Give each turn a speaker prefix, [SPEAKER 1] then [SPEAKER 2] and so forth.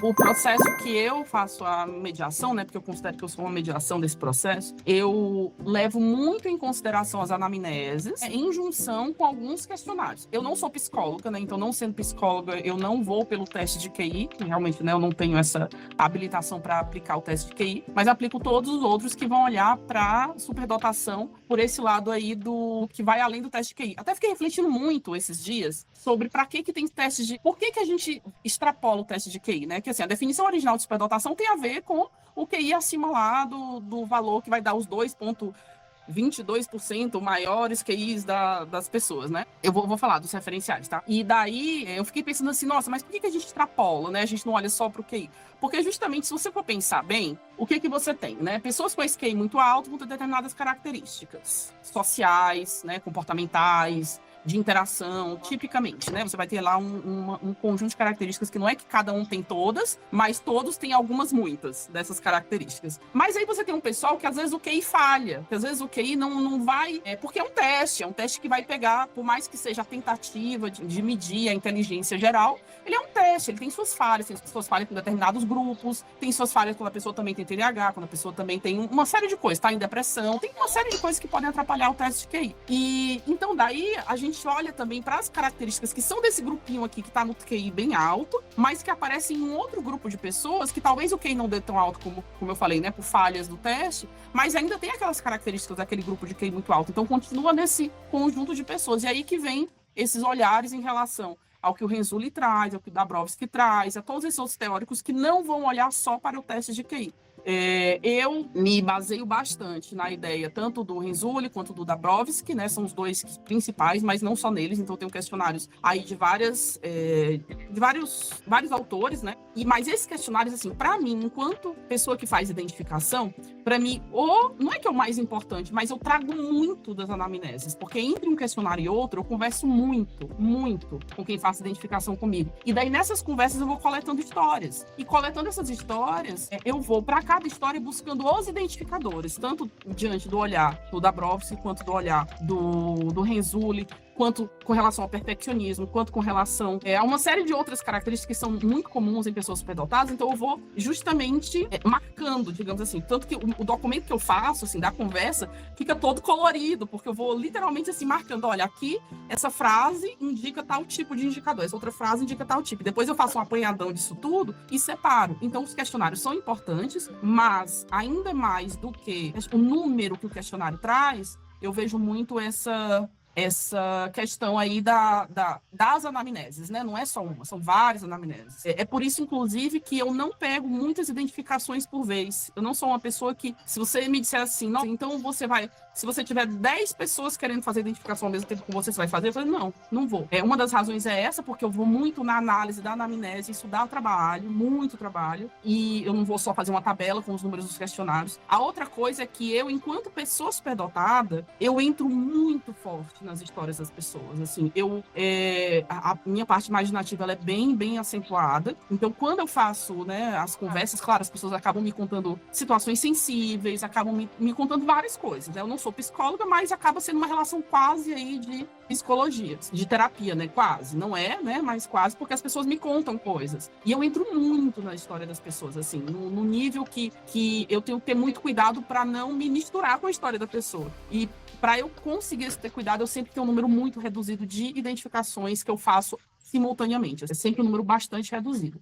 [SPEAKER 1] O processo que eu faço a mediação, né, porque eu considero que eu sou uma mediação desse processo, eu levo muito em consideração as anamneses em junção com alguns questionários. Eu não sou psicóloga, né, então não sendo psicóloga, eu não vou pelo teste de QI, realmente, né, eu não tenho essa habilitação para aplicar o teste de QI, mas aplico todos os outros que vão olhar para superdotação por esse lado aí do que vai além do teste de QI. Até fiquei refletindo muito esses dias sobre para que tem testes de... Por que a gente extrapola o teste de QI, né? Que assim, a definição original de superdotação tem a ver com o QI acima lá do valor que vai dar os 2,22% maiores QIs das pessoas, né? Eu vou falar dos referenciais, tá? E daí eu fiquei pensando assim, nossa, mas por que a gente extrapola, né? A gente não olha só para o QI. Porque justamente, se você for pensar bem, o que você tem, né? Pessoas com esse QI muito alto vão ter determinadas características sociais, né? Comportamentais, de interação, tipicamente, né? Você vai ter lá um conjunto de características que não é que cada um tem todas, mas todos têm algumas, muitas dessas características. Mas aí você tem um pessoal que às vezes o QI falha, que às vezes o QI não vai... porque é um teste que vai pegar, por mais que seja a tentativa de medir a inteligência geral, ele é um teste, ele tem suas falhas com determinados grupos, tem suas falhas quando a pessoa também tem TDAH, quando a pessoa também tem uma série de coisas, tá em depressão, tem uma série de coisas que podem atrapalhar o teste de QI. E então daí a gente olha também para as características que são desse grupinho aqui que está no QI bem alto, mas que aparecem em um outro grupo de pessoas que talvez o QI não dê tão alto como eu falei, né, por falhas do teste, mas ainda tem aquelas características daquele grupo de QI muito alto. Então continua nesse conjunto de pessoas. E aí que vem esses olhares em relação ao que o Renzulli traz, ao que o Dabrowski traz, a todos esses outros teóricos que não vão olhar só para o teste de QI. Eu me baseio bastante na ideia tanto do Renzulli quanto do Dabrowski, né? São os dois principais, mas não só neles. Então, eu tenho questionários aí de vários autores, né? Mas esses questionários, assim, para mim, enquanto pessoa que faz identificação, para mim, não é que é o mais importante, mas eu trago muito das anamneses, porque entre um questionário e outro, eu converso muito com quem faz identificação comigo. E daí, nessas conversas, eu vou coletando histórias. E coletando essas histórias, eu vou para cada história buscando os identificadores, tanto diante do olhar do Dabrowski, quanto do olhar do Renzulli, quanto com relação ao perfeccionismo, quanto com relação a uma série de outras características que são muito comuns em pessoas superdotadas. Então eu vou justamente marcando, digamos assim, tanto que o documento que eu faço, assim, da conversa, fica todo colorido, porque eu vou literalmente assim marcando, olha, aqui essa frase indica tal tipo de indicador, essa outra frase indica tal tipo. Depois eu faço um apanhadão disso tudo e separo. Então os questionários são importantes, mas ainda mais do que o número que o questionário traz, eu vejo muito essa questão aí das anamneses, né? Não é só uma, são várias anamneses. É por isso, inclusive, que eu não pego muitas identificações por vez. Eu não sou uma pessoa que, se você me disser assim, não, então você vai... Se você tiver 10 pessoas querendo fazer identificação ao mesmo tempo com você vai fazer? Eu falei, não vou. Uma das razões é essa, porque eu vou muito na análise da anamnese, isso dá trabalho, muito trabalho, e eu não vou só fazer uma tabela com os números dos questionários. A outra coisa é que eu, enquanto pessoa superdotada, eu entro muito forte nas histórias das pessoas. Assim, a minha parte imaginativa ela é bem acentuada. Então, quando eu faço, né, as conversas, claro, as pessoas acabam me contando situações sensíveis, acabam me contando várias coisas. Né? Eu não sou psicóloga, mas acaba sendo uma relação quase aí de psicologia, de terapia, né? Quase. Não é, né? Mas quase, porque as pessoas me contam coisas. E eu entro muito na história das pessoas, assim, no nível que eu tenho que ter muito cuidado para não me misturar com a história da pessoa. E para eu conseguir ter cuidado, eu sempre tenho um número muito reduzido de identificações que eu faço simultaneamente. É sempre um número bastante reduzido.